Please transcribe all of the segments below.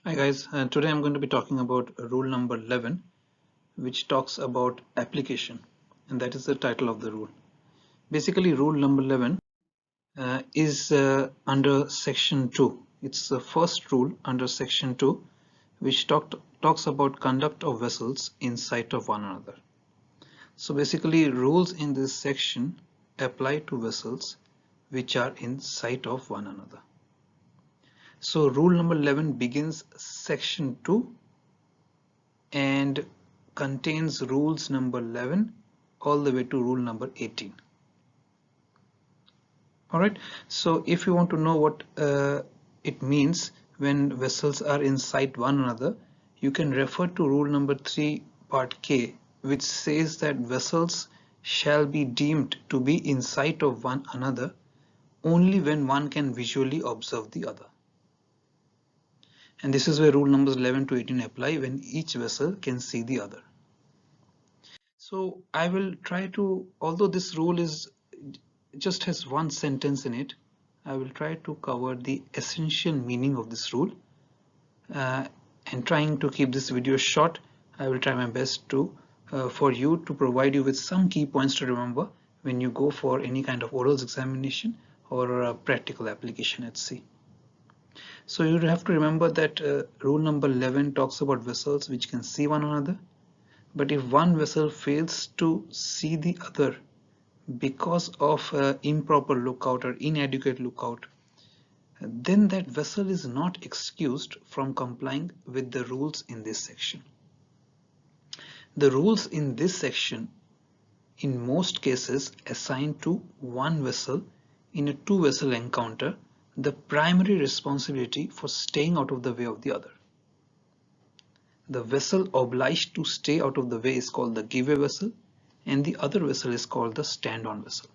Hi guys, today I'm going to be talking about rule number 11, which talks about application, and that is the title of the rule. Basically, rule number 11 is under section 2. It's the first rule under section 2, which talks about conduct of vessels in sight of one another. So basically, rules in this section apply to vessels which are in sight of one another. So rule number 11 begins section 2 and contains rules number 11 all the way to rule number 18. Alright, so if you want to know what it means when vessels are in sight one another, you can refer to rule number 3 part K, which says that vessels shall be deemed to be in sight of one another only when one can visually observe the other. And this is where rule numbers 11 to 18 apply, when each vessel can see the other. So I will try to, although this rule is just has one sentence in it, I will try to cover the essential meaning of this rule. And trying to keep this video short, I will try my best to for you to provide you with some key points to remember when you go for any kind of orals examination or a practical application at sea. So you have to remember that rule number 11 talks about vessels which can see one another. But if one vessel fails to see the other because of improper lookout or inadequate lookout, then that vessel is not excused from complying with the rules in this section. The rules in this section in most cases assign to one vessel in a two-vessel encounter the primary responsibility for staying out of the way of the other. The vessel obliged to stay out of the way is called the give-way vessel, and the other vessel is called the stand-on vessel.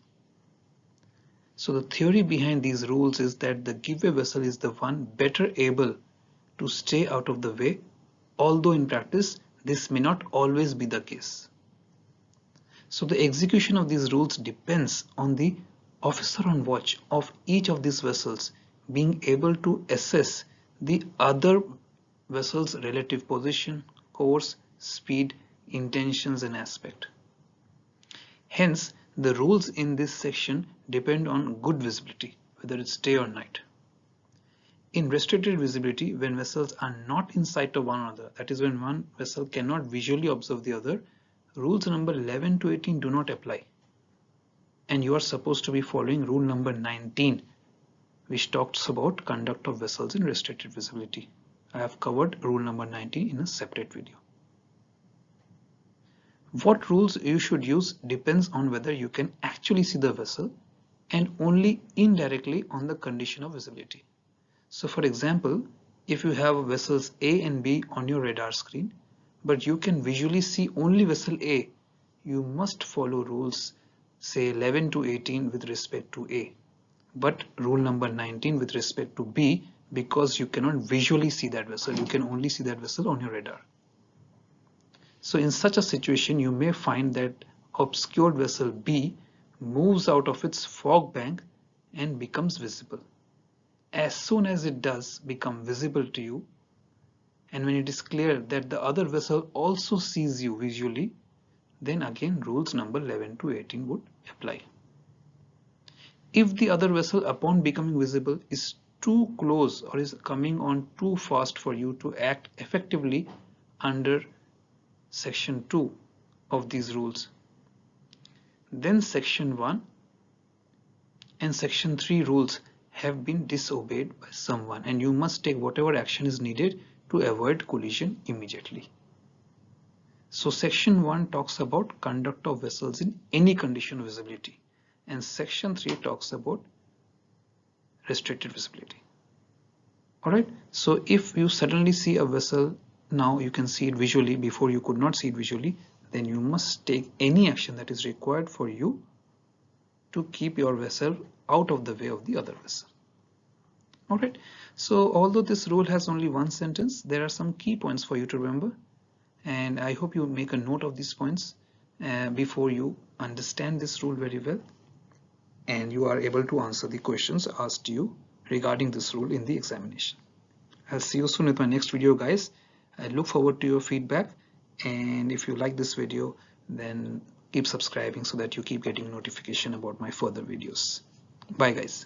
So the theory behind these rules is that the give-way vessel is the one better able to stay out of the way, although in practice this may not always be the case. So the execution of these rules depends on the officer on watch of each of these vessels being able to assess the other vessel's relative position, course, speed, intentions and aspect. Hence, the rules in this section depend on good visibility, whether it's day or night. In restricted visibility, when vessels are not in sight of one another, that is when one vessel cannot visually observe the other, rules number 11 to 18 do not apply. And you are supposed to be following rule number 19, which talks about conduct of vessels in restricted visibility. I have covered rule number 19 in a separate video. What rules you should use depends on whether you can actually see the vessel and only indirectly on the condition of visibility. So for example, if you have vessels A and B on your radar screen, but you can visually see only vessel A, you must follow rules say 11 to 18 with respect to A, but rule number 19 with respect to B, because you cannot visually see that vessel, you can only see that vessel on your radar. So in such a situation, you may find that obscured vessel B moves out of its fog bank and becomes visible. As soon as it does become visible to you, and when it is clear that the other vessel also sees you visually, then again rules number 11 to 18 would apply. If the other vessel upon becoming visible is too close or is coming on too fast for you to act effectively under section 2 of these rules, then section 1 and section 3 rules have been disobeyed by someone, and you must take whatever action is needed to avoid collision immediately. So section 1 talks about conduct of vessels in any condition of visibility, and section 3 talks about restricted visibility. Alright, so if you suddenly see a vessel, now you can see it visually, before you could not see it visually, then you must take any action that is required for you to keep your vessel out of the way of the other vessel. Alright, so although this rule has only one sentence, there are some key points for you to remember, and I hope you make a note of these points before you understand this rule very well and you are able to answer the questions asked to you regarding this rule in the examination. I'll see you soon with my next video, guys. I look forward to your feedback, and if you like this video, then keep subscribing so that you keep getting notification about my further videos. Bye guys.